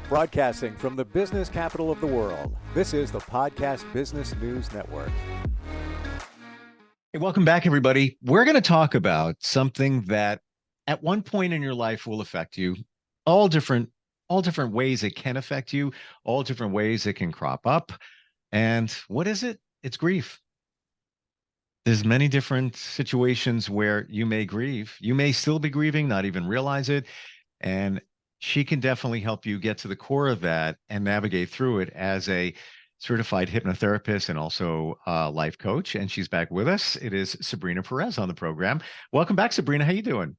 Broadcasting from the business capital of the world, this is the Podcast Business News Network. Hey, welcome back, everybody. We're going to talk about something that at one point in your life will affect you. All different ways it can affect you, all different ways it can crop up. And what is it? It's grief. There's many different situations where you may grieve. You may still be grieving, not even realize it. And she can definitely help you get to the core of that and navigate through it as a certified hypnotherapist and also a life coach. And she's back with us. It is Sabrina Perez on the program. Welcome back, Sabrina. How you doing?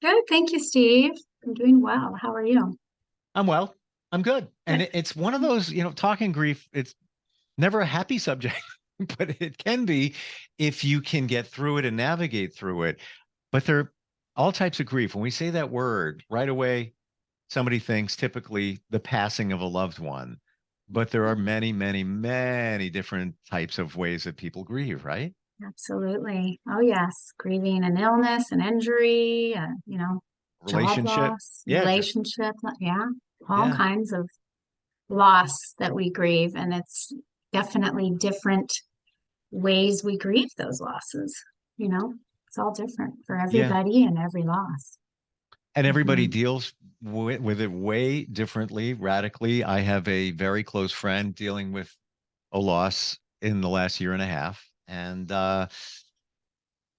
Good. Thank you, Steve. I'm doing well. How are you? I'm well. I'm good. And it's one of those, talking grief, it's never a happy subject, but it can be if you can get through it and navigate through it. But there are all types of grief. When we say that word right away, somebody thinks typically the passing of a loved one, but there are many, many, many different types of ways that people grieve, right? Absolutely. Oh, yes. Grieving an illness, an injury, job Relationship. loss, Yeah. relationship. Yeah. All Yeah. kinds of loss that we grieve. And it's definitely different ways we grieve those losses. It's all different for everybody and every loss. And everybody deals with it way differently, radically. I have a very close friend dealing with a loss in the last year and a half. And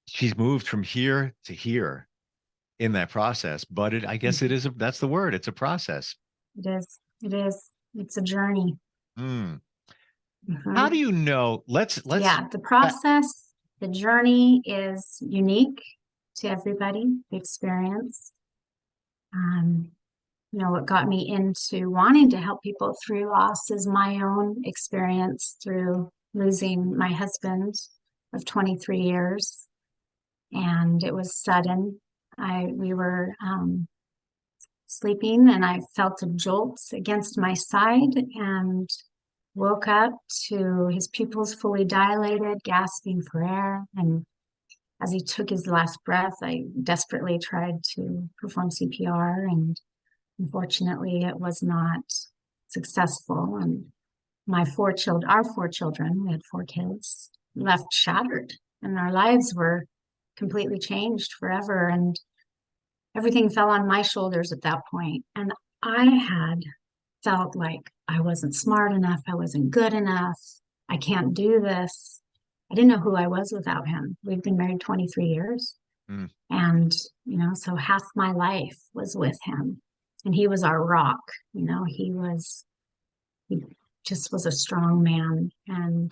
she's moved from here to here in that process. But I guess that's the word. It's a process. It is. It is. It's a journey. How do you know? The process, the journey is unique to everybody, the experience. What got me into wanting to help people through loss is my own experience through losing my husband of 23 years. And it was sudden. We were sleeping and I felt a jolt against my side and woke up to his pupils fully dilated, gasping for air. And as he took his last breath, I desperately tried to perform CPR, and unfortunately it was not successful. And our 4 children, we had 4 kids, left shattered, and our lives were completely changed forever. And everything fell on my shoulders at that point. And I had felt like I wasn't smart enough. I wasn't good enough. I can't do this. I didn't know who I was without him. We've been married 23 years. And, so half my life was with him, and he was our rock. He just was a strong man, and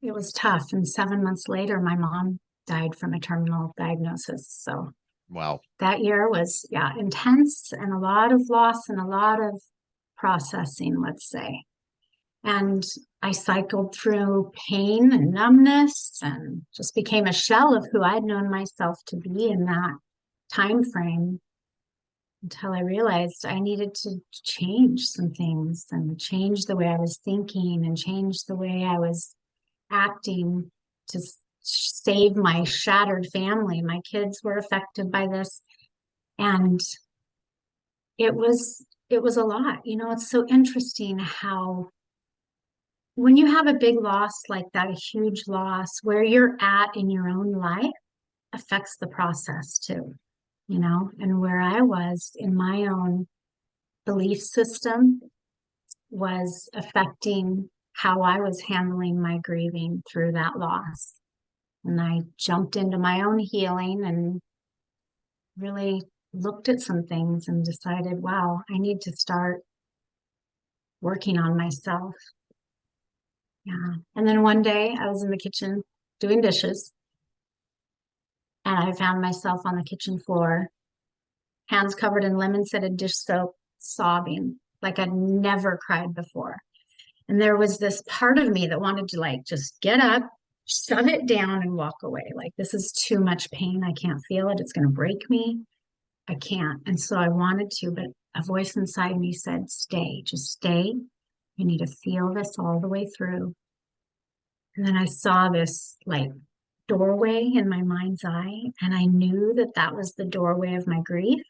it was tough. And 7 months later, my mom died from a terminal diagnosis. So wow, that year was, intense, and a lot of loss and a lot of processing, let's say. And I cycled through pain and numbness and just became a shell of who I'd known myself to be in that time frame, until I realized I needed to change some things and change the way I was thinking and change the way I was acting to save my shattered family. My kids were affected by this, and it was a lot. It's so interesting how when you have a big loss like that, a huge loss, where you're at in your own life affects the process too, and where I was in my own belief system was affecting how I was handling my grieving through that loss. And I jumped into my own healing and really looked at some things and decided, wow, I need to start working on myself. Yeah. And then one day I was in the kitchen doing dishes, and I found myself on the kitchen floor, hands covered in lemon-scented dish soap, sobbing like I'd never cried before. And there was this part of me that wanted to just get up, shove it down, and walk away. Like, this is too much pain. I can't feel it. It's going to break me. I can't. And so I wanted to, but a voice inside me said, stay, just stay. You need to feel this all the way through. And then I saw this doorway in my mind's eye, and I knew that that was the doorway of my grief.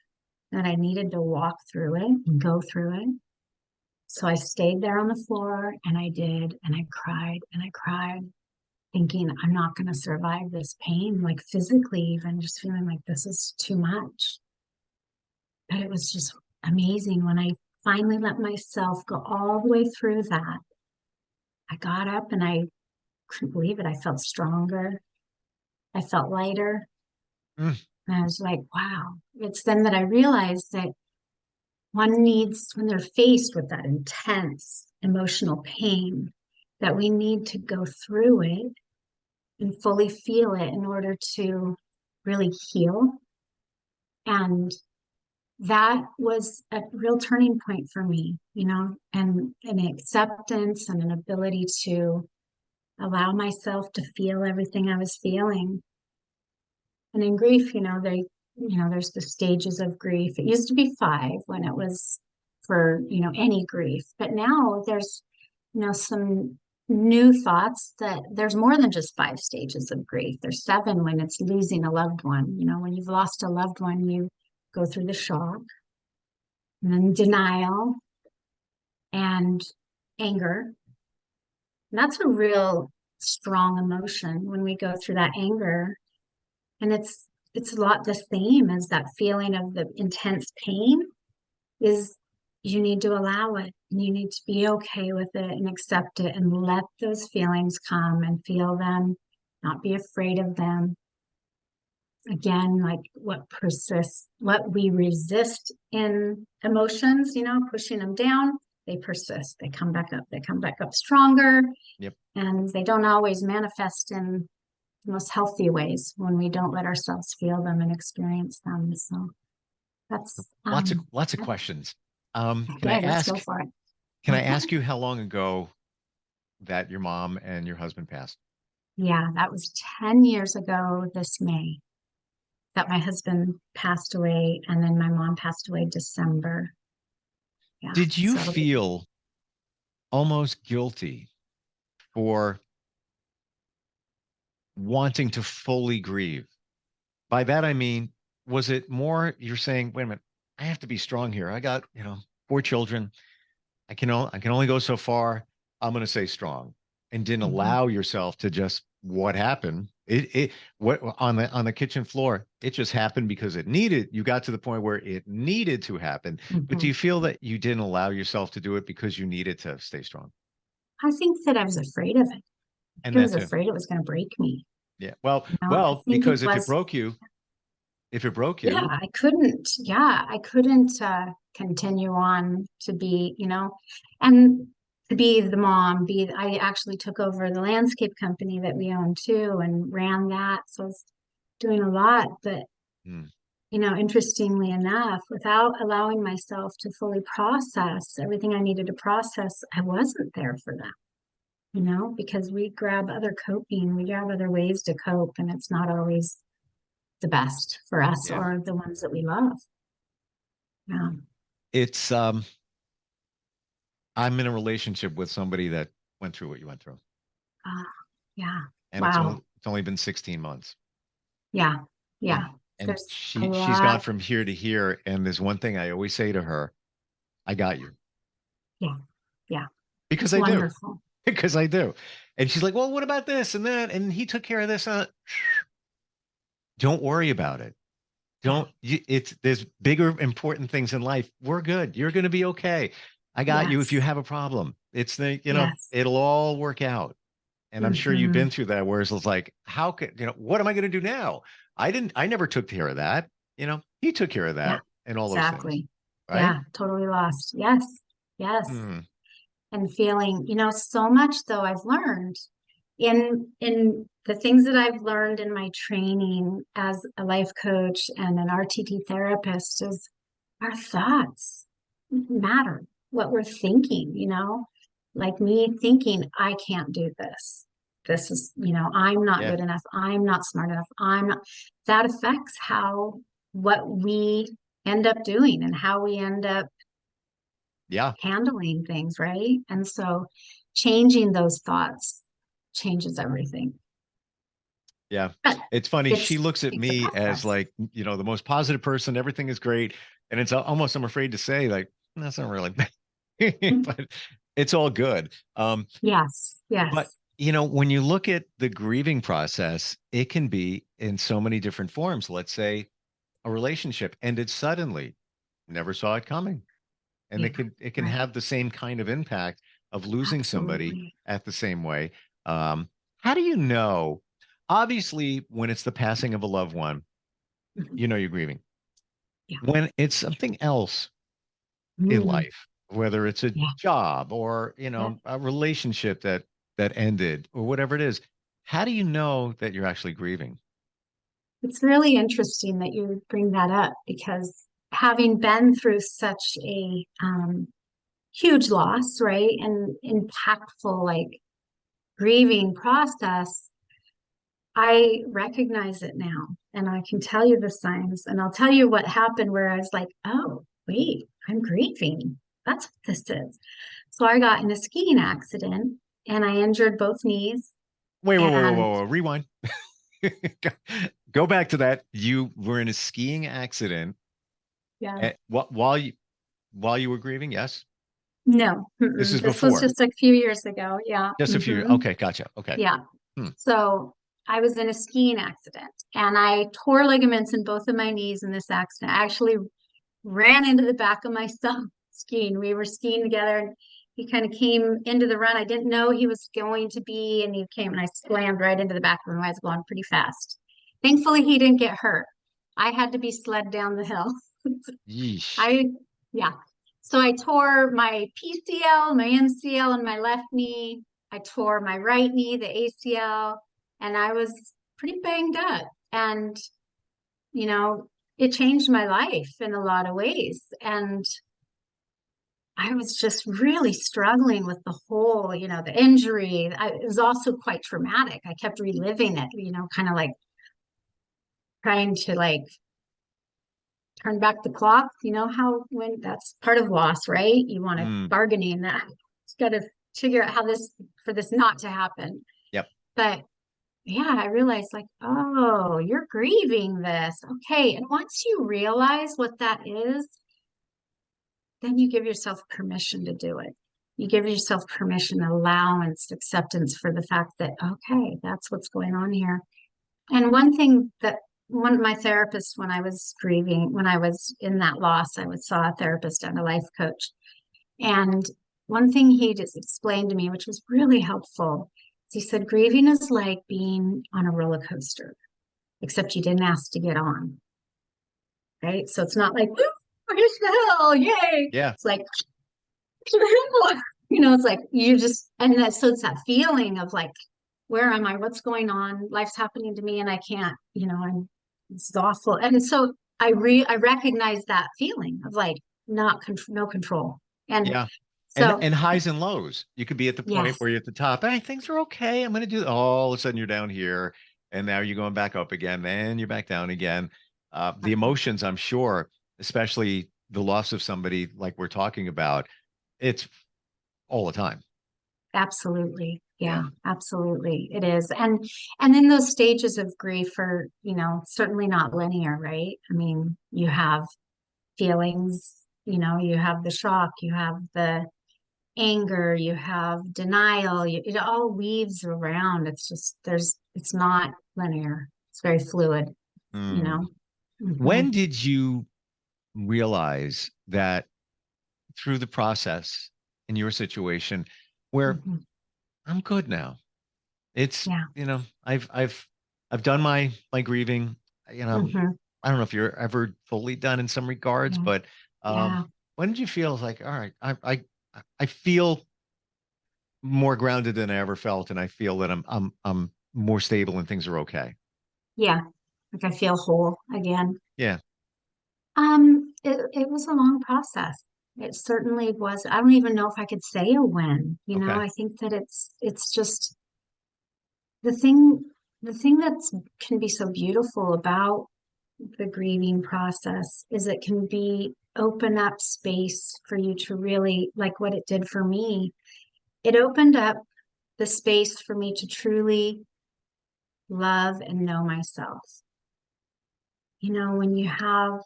and I needed to walk through it and go through it. So I stayed there on the floor and I did, and I cried and I cried, thinking I'm not going to survive this pain, like physically, even just feeling like this is too much. But it was just amazing when I finally let myself go all the way through that. I got up and I couldn't believe it. I felt stronger. I felt lighter. Mm. And I was like, wow. It's then that I realized that one needs, when they're faced with that intense emotional pain, that we need to go through it and fully feel it in order to really heal. And that was a real turning point for me, and an acceptance and an ability to allow myself to feel everything I was feeling. And in grief, there's the stages of grief. It used to be 5 when it was for, any grief, but now there's, some new thoughts that there's more than just 5 stages of grief. There's 7 when it's losing a loved one. When you've lost a loved one, you go through the shock, and then denial and anger. And that's a real strong emotion when we go through that anger. And it's a lot the same as that feeling of the intense pain. Is you need to allow it, and you need to be okay with it and accept it and let those feelings come and feel them, not be afraid of them. Again, like what persists, what we resist in emotions, pushing them down, they persist. They come back up. They come back up stronger. Yep. And they don't always manifest in the most healthy ways when we don't let ourselves feel them and experience them. So that's lots of questions. Can okay, I let's ask? go for it. Can I Okay. ask you how long ago that your mom and your husband passed? Yeah, that was 10 years ago this May that my husband passed away, and then my mom passed away December. Yeah. Did you So feel almost guilty for wanting to fully grieve? By that, I mean, was it more you're saying, wait a minute, I have to be strong here. I got, 4 children. I can only go so far. I'm going to stay strong, and didn't allow yourself to just what happened. What on the kitchen floor, it just happened because you got to the point where it needed to happen. But do you feel that you didn't allow yourself to do it because you needed to stay strong? I think that I was afraid of it. And I that was too. afraid it was going to break me. Yeah. Well, I think it because was, if it broke yeah, you, I couldn't continue on to be, and to be the mom, I actually took over the landscape company that we own too and ran that. So I was doing a lot, but hmm, interestingly enough, without allowing myself to fully process everything I needed to process, I wasn't there for them, because we grab other ways to cope, and it's not always the best for us yeah, or the ones that we love. Yeah. it's I'm in a relationship with somebody that went through what you went through, Uh, yeah. and Wow. it's only been 16 months. Yeah. And Yeah. and There's a she's gone lot. from here to here, and there's one thing I always say to her, I got you. Yeah. Yeah. Because It's I do. wonderful. Because I do. And she's like, well, what about this and that? And he took care of this. Don't worry about it. Yeah. There's bigger, important things in life. We're good. You're going to be okay. I got you if you Yes. have a problem. Yes. It'll all work out. And I'm sure you've Hmm. been through that, where it's like, how could, what am I going to do now? I never took care of that. He took care of Yeah. that and all those things. Exactly. Right. Yeah. Totally lost. Yes. Yes. Hmm. And feeling, so much though I've learned in the things that I've learned in my training as a life coach and an RTT therapist is our thoughts matter. What we're thinking, like me thinking, I can't do this. This is, I'm not Yeah. good enough. I'm not smart enough. That affects what we end up doing and how we end up Yeah. handling things, right? And so changing those thoughts changes everything. Yeah. But It's funny. She it's looks at it's a me as process. like, the most positive person. Everything is great. And it's almost, I'm afraid to say, like, that's not really bad, but it's all good. Yes, But yes, when you look at the grieving process, it can be in so many different forms. Let's say a relationship ended suddenly, never saw it coming. And yeah, it can right, have the same kind of impact of losing somebody absolutely. at the same way. How do you know? Obviously, when it's the passing of a loved one, Mhm. you're grieving. Yeah. When it's something else in Mm, life, whether it's a yeah. job or Yeah. a relationship that ended or whatever it is, how do you know that you're actually grieving? It's really interesting that you bring that up because having been through such a huge loss, right, and impactful like grieving process, I recognize it now and I can tell you the signs and I'll tell you what happened where I was like, oh, wait, I'm grieving. That's what this is. So I got in a skiing accident and I injured both knees. Wait, whoa, whoa, whoa, And whoa, whoa. Rewind. Go back to that. You were in a skiing accident yeah, while you were grieving. Yes, no, this is this was before. just a few years ago. Yeah. Just a few. Okay, gotcha. Okay. Yeah. Hmm. So I was in a skiing accident and I tore ligaments in both of my knees in this accident. I actually ran into the back of my son skiing. We were skiing together and he kind of came into the run. I didn't know he was going to be, and he came and I slammed right into the back of him. I was going pretty fast. Thankfully, he didn't get hurt. I had to be sled down the hill. Yeesh. I, yeah. So I tore my PCL, my MCL, and my left knee. I tore my right knee, the ACL, and I was pretty banged up. And, you know, it changed my life in a lot of ways. And I was just really struggling with the whole, the injury. It was also quite traumatic. I kept reliving it, kind of like trying to like turn back the clock. You know how when that's part of loss, right? You want to Mm, bargaining that. It's got to figure out how for this not to happen. yep. But yeah, I realized like, oh, you're grieving this. Okay. And once you realize what that is, then you give yourself permission to do it. You give yourself permission, allowance, acceptance for the fact that, okay, that's what's going on here. And one thing that one of my therapists, when I was grieving, when I was in that loss, saw a therapist and a life coach. And one thing he just explained to me, which was really helpful, is he said, grieving is like being on a roller coaster, except you didn't ask to get on. Right. So it's not like, here's the hill, yay. Yeah. It's like, it's like you just, and that, so it's that feeling of like, where am I? What's going on? Life's happening to me and I can't, it's awful. And so I recognize that feeling of like no control. And Yeah. And so, and highs and lows. You could be at the point yes, where you're at the top. Hey, things are okay. I'm gonna do all of a sudden you're down here, and now you're going back up again. Then you're back down again. The emotions, I'm sure, especially the loss of somebody like we're talking about, it's all the time. absolutely. Yeah. Yeah, absolutely. It is. And then those stages of grief are, certainly not linear, right? I mean, you have feelings, you have the shock, you have the anger, you have denial, it all weaves around. It's just it's not linear. It's very fluid, you Hmm. know. When Mhm, did you realize that through the process in your situation where mhm. I'm good now? It's, Yeah. I've done my grieving. You know, Hmm. I don't know if you're ever fully done in some regards, Yeah. but Yeah. when did you feel like, all right, I feel more grounded than I ever felt, and I feel that I'm more stable and things are okay. Yeah. Like I feel whole again. Yeah. It was a long process. It certainly was. I don't even know if I could say a when, Okay. I think that it's just the thing that's can be so beautiful about the grieving process is it can be open up space for you to really like what it did for me. It opened up the space for me to truly love and know myself. When you have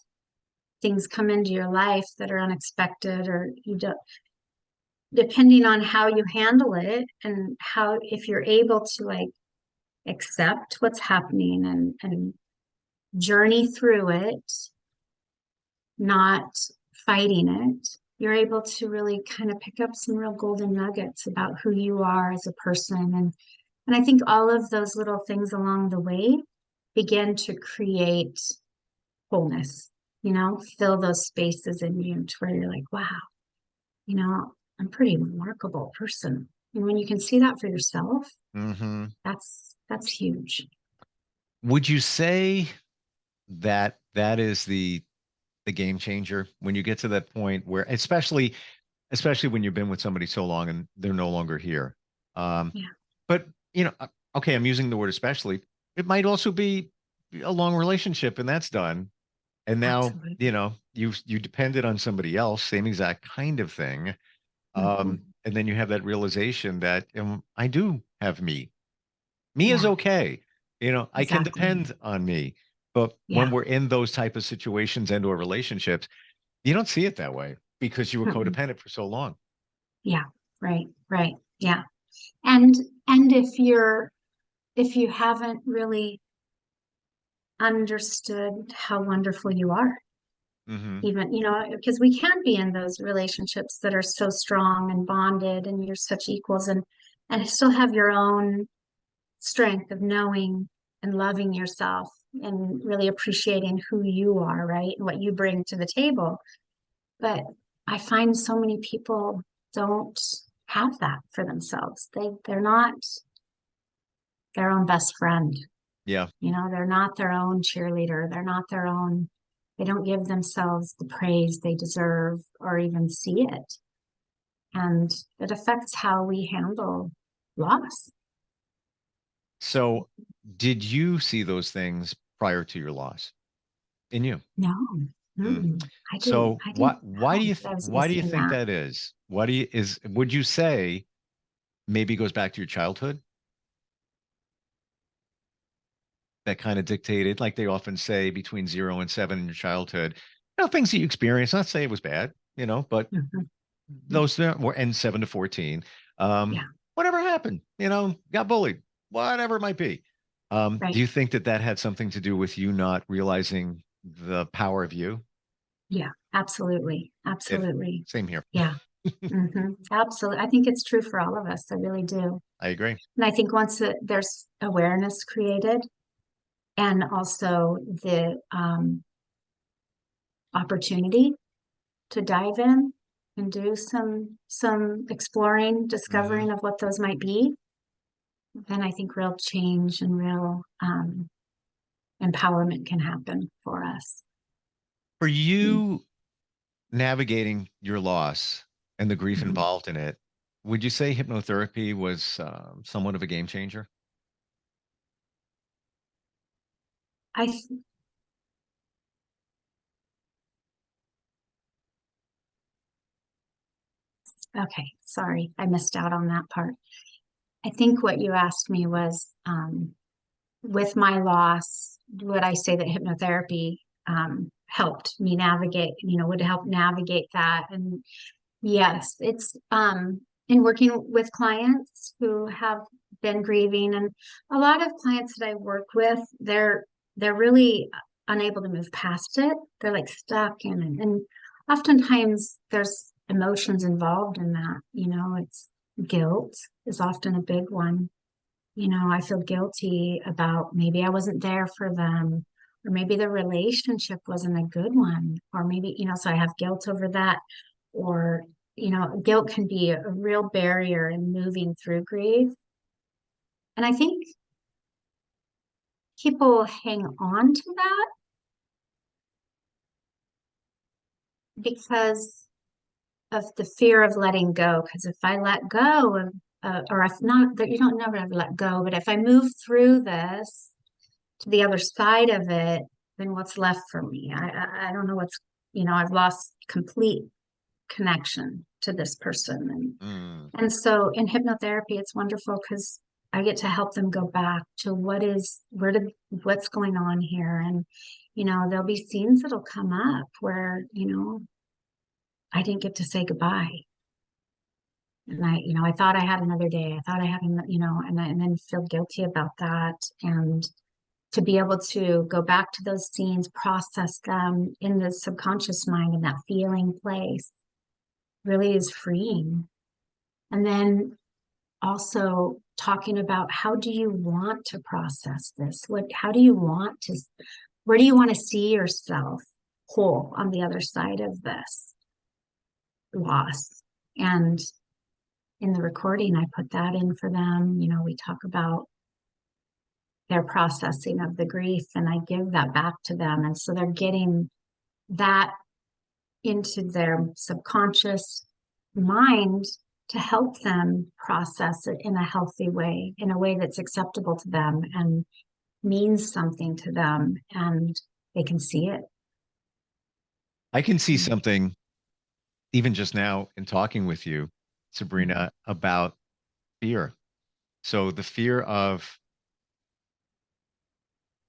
things come into your life that are unexpected, or you don't, depending on how you handle it and how, if you're able to like accept what's happening and journey through it, not fighting it, you're able to really kind of pick up some real golden nuggets about who you are as a person. And I think all of those little things along the way begin to create wholeness, fill those spaces in you to where you're like, wow, I'm a pretty remarkable person. And when you can see that for yourself, Mm-hmm. that's huge. Would you say that that is the game changer when you get to that point where, especially when you've been with somebody so long and they're no longer here? Yeah. But okay, I'm using the word especially. It might also be a long relationship, and that's done. And now, Absolutely. you depended on somebody else, same exact kind of thing. Mm-hmm. And then you have that realization that I do have me. Me is Yeah, okay. I can exactly. depend on me. But when Yeah. we're in those type of situations and or relationships, you don't see it that way because you were Mm-mm. codependent for so long. Yeah. Right. Right. Yeah. And and if you haven't really understood how wonderful you are, Hmm. even, because we can be in those relationships that are so strong and bonded and you're such equals, and still have your own strength of knowing and loving yourself and really appreciating who you are, right? And what you bring to the table. But I find so many people don't have that for themselves. They're not their own best friend. Yeah. They're not their own cheerleader. They're not their own, they don't give themselves the praise they deserve or even see it. And it affects how we handle loss. So did you see those things prior to your loss in you? No, Mm. I didn't. So I didn't know that I was why do you missing think that. that is? Would you say maybe goes back to your childhood that kind of dictated, like they often say, between 0 and 7 in your childhood, things that you experienced, not say it was bad, but Mhm. those that were, and 7 to 14, Yeah, whatever happened, got bullied, whatever it might be. Do right. you think that that had something to do with you not realizing the power of you? Yeah, absolutely. It, Absolutely. same here. Yeah. Absolutely. I think it's true for all of us. I really do. I agree. And I think once there's awareness created and also the opportunity to dive in and do some exploring, Hmm. discovering of what those might be, then I think real change and real empowerment can happen for us. For you, navigating your loss and the grief Mhm. involved in it, would you say hypnotherapy was somewhat of a game changer? I th- okay, sorry, I missed out on that part. I think what you asked me was with my loss, would I say that hypnotherapy helped me navigate, would help navigate that? And yes, it's in working with clients who have been grieving, and a lot of clients that I work with, they're really unable to move past it. They're like stuck in it. And oftentimes there's emotions involved in that, it's guilt is often a big one. I feel guilty about maybe I wasn't there for them, or maybe the relationship wasn't a good one, or maybe, so I have guilt over that. Or, guilt can be a real barrier in moving through grief. And I think people hang on to that because of the fear of letting go. Because if I let go of, or if not, that you don't never ever let go, but if I move through this to the other side of it, then what's left for me? I don't know what's, I've lost complete connection to this person. Mm. And so in hypnotherapy, it's wonderful because I get to help them go back to what's going on here. And, there'll be scenes that'll come up where, I didn't get to say goodbye. And I thought I had another day. I thought I had, and then feel guilty about that. And to be able to go back to those scenes, process them in the subconscious mind in that feeling place really is freeing. And then also talking about, how do you want to process this? Where do you want to see yourself whole on the other side of this loss? And in the recording, I put that in for them. We talk about their processing of the grief, and I give that back to them. And so they're getting that into their subconscious mind to help them process it in a healthy way, in a way that's acceptable to them and means something to them, and they can see it. I can see something even just now in talking with you, Sabrina, about fear. So the fear of,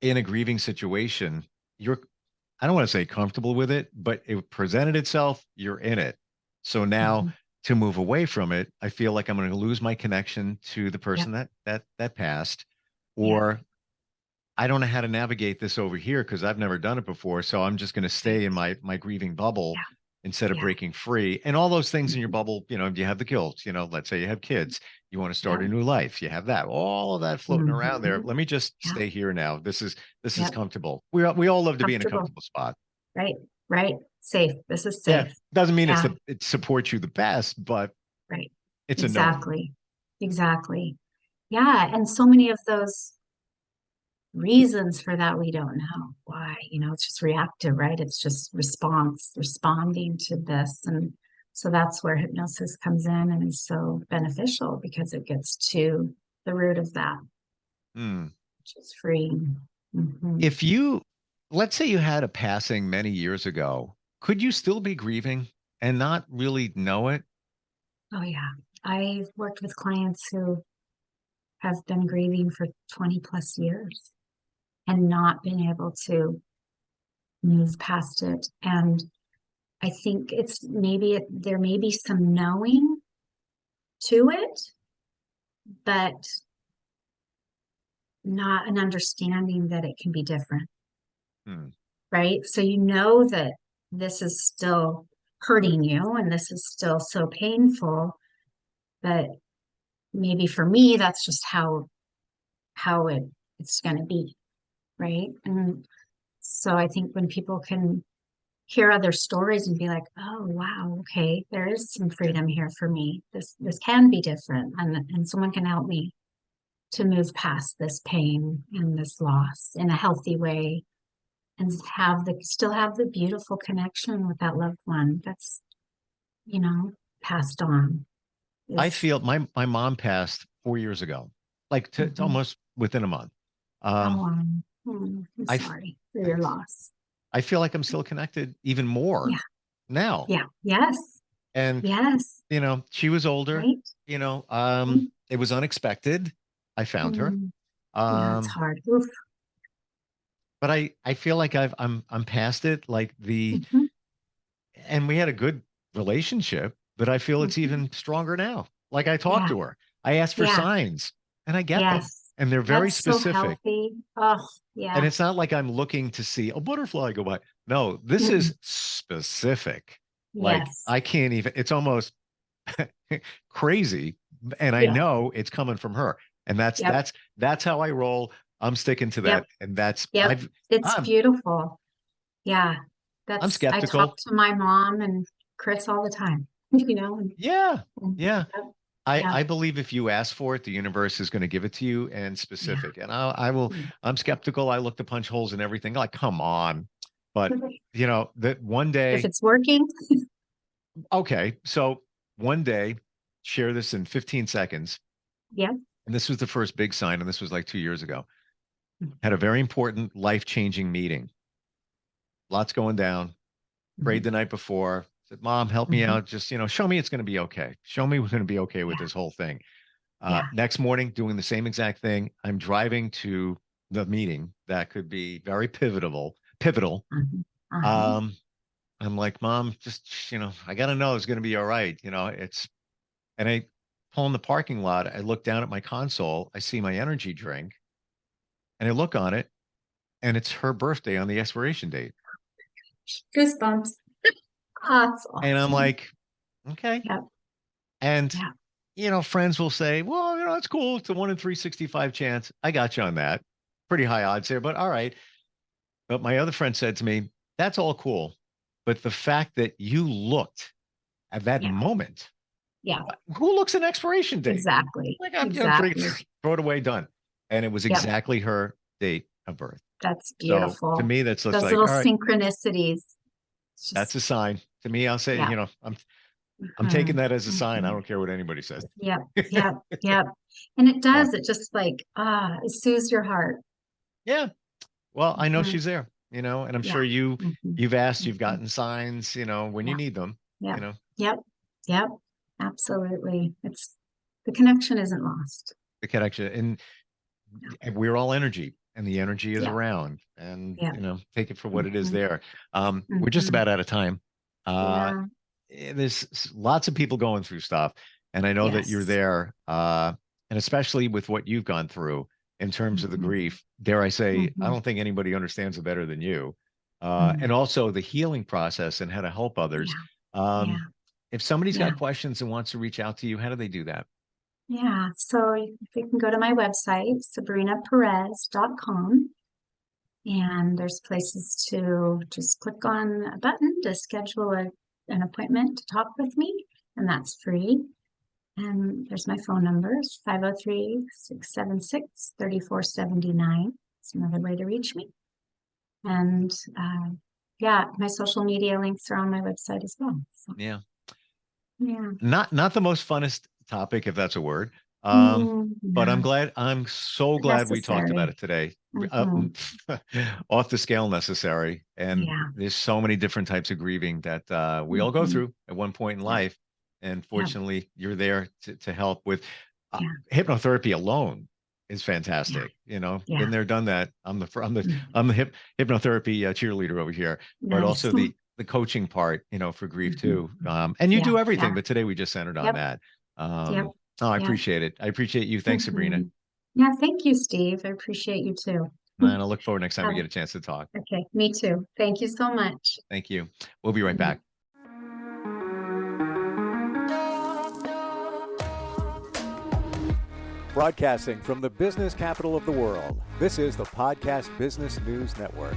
in a grieving situation, I don't want to say comfortable with it, but it presented itself, you're in it. So now to move away from it, I feel like I'm going to lose my connection to the person that passed, or I don't know how to navigate this over here because I've never done it before. So I'm just going to stay in my grieving bubble instead of breaking free. And all those things in your bubble, you have the guilt, let's say you have kids, you want to start a new life, you have that, all of that floating around there. Let me just stay here now. This is comfortable. We all love to be in a comfortable spot. Right. Safe. This is safe. Yeah. Doesn't mean it supports you the best, but it's exactly. Yeah. And so many of those reasons for that, we don't know why. It's just reactive, right? It's just responding to this. And so that's where hypnosis comes in and is so beneficial, because it gets to the root of that, which is freeing. If let's say you had a passing many years ago, could you still be grieving and not really know it? Oh yeah. I've worked with clients who have been grieving for 20 plus years and not been able to move past it. And I think there may be some knowing to it, but not an understanding that it can be different. Right? So that this is still hurting you and this is still so painful, but maybe for me, that's just how it's going to be. Right? And so I think when people can hear other stories and be like, oh wow, okay, there is some freedom here for me. This can be different, and someone can help me to move past this pain and this loss in a healthy way, and still have the beautiful connection with that loved one that's passed on. I feel my mom passed 4 years ago, like to almost within a month. I'm sorry for your loss. I feel like I'm still connected even more now. Yeah. Yes. And yes. She was older. Right? It was unexpected. I found her. It's hard. Oof. But I feel like I'm past it. Like and we had a good relationship, but I feel it's even stronger now. Like I talked to her. I asked for signs and I get them. And they're very specific. So healthy. Oh, yeah. And it's not like I'm looking to see a butterfly go by. No, this is specific. Like I can't even, it's almost crazy. And I know it's coming from her. And that's how I roll. I'm sticking to that. And that's, it's beautiful. Yeah. I'm skeptical. I talk to my mom and Chris all the time, I believe if you ask for it, the universe is going to give it to you, and specific. And I'm skeptical. I look to punch holes in everything. Like, come on. But that one day, if it's working. Okay. So one day, share this in 15 seconds. Yeah. And this was the first big sign. And this was like 2 years ago. Had a very important life-changing meeting. Lots going down. Prayed the night before. Said, Mom, help me out. Just, show me it's going to be okay. Show me we're going to be okay with this whole thing. Next morning, doing the same exact thing. I'm driving to the meeting that could be very pivotal. Mhm. Um, I'm like, Mom, just, I got to know it's going to be all right. And I pull in the parking lot. I look down at my console. I see my energy drink and I look on it and it's her birthday on the expiration date. Goosebumps. That's And I'm awesome. like, okay. Yep. And, Yeah. friends will say, well, it's cool. It's a 1 in 365 chance. I got you on that. Pretty high odds there, but all right. But my other friend said to me, that's all cool. But the fact that you looked at that Yeah. moment, Yeah. who looks at expiration date? Exactly. Like, I'm Exactly. throw it away, done. And it was Yep. exactly her date of birth. That's So to beautiful. me, that's just Those like, little all right, synchronicities. It's that's just, a sign. To me, I'll say, yeah. I'm taking that as a sign. I Mhm. don't care what anybody says. Yep. Yep. Yep. And it Uh, does. It just like, it soothes your heart. yeah. Well, I know Mhm. she's there, and I'm Yeah. sure Mhm. you've asked, you've Mhm. gotten signs, when you Yeah. need them, Yep. Yep. Yep. Absolutely. The connection isn't lost. the connection. And we're all energy and the energy is Yeah. around and, Yeah. take it for what it is there. We're just Mhm. about out of time. Uh, Yeah. there's lots of people going through stuff. And I know that you're Yes. there. And especially with what you've gone through in terms of the Mhm. grief, dare I say, I Mhm. don't think anybody understands it better than you. And Mhm. also the healing process and how to help others. Yeah. Um, Yeah. if somebody's Yeah. got questions and wants to reach out to you, how do they do that? Yeah. So you can go to my website, sabrinaperez.com, and there's places to just click on a button to schedule an appointment to talk with me, and that's free. And there's my phone numbers, 503-676-3479. It's another way to reach me. And yeah, my social media links are on my website as well. So Yeah. yeah. Not the most funnest topic, if that's a word. But No, I'm so glad we talked about necessary. it today. Hmm. Off the scale necessary. And Yeah. there's so many different types of grieving that we all go Hmm. through at one point in Yeah. life. And Yeah. fortunately, you're there to help with Yeah. hypnotherapy alone is Yeah. fantastic. Yeah. Been there, done that. Mhm. I'm the hypnotherapy cheerleader over here, but Nice. also the coaching part, for grief Mhm. too. And you Yeah. do Yeah. everything, but today we just centered on Yep. that. Yep. Oh, I Yep. appreciate it. I appreciate you. Thanks, Sabrina. Hmm. Yeah. Thank you, Steve. I appreciate you too. And I look forward next time we Have- get a chance to talk. okay. Me too. Thank you so much. Thank you. We'll be right Mhm. back. Broadcasting from the business capital of the world, this is the Podcast Business News Network.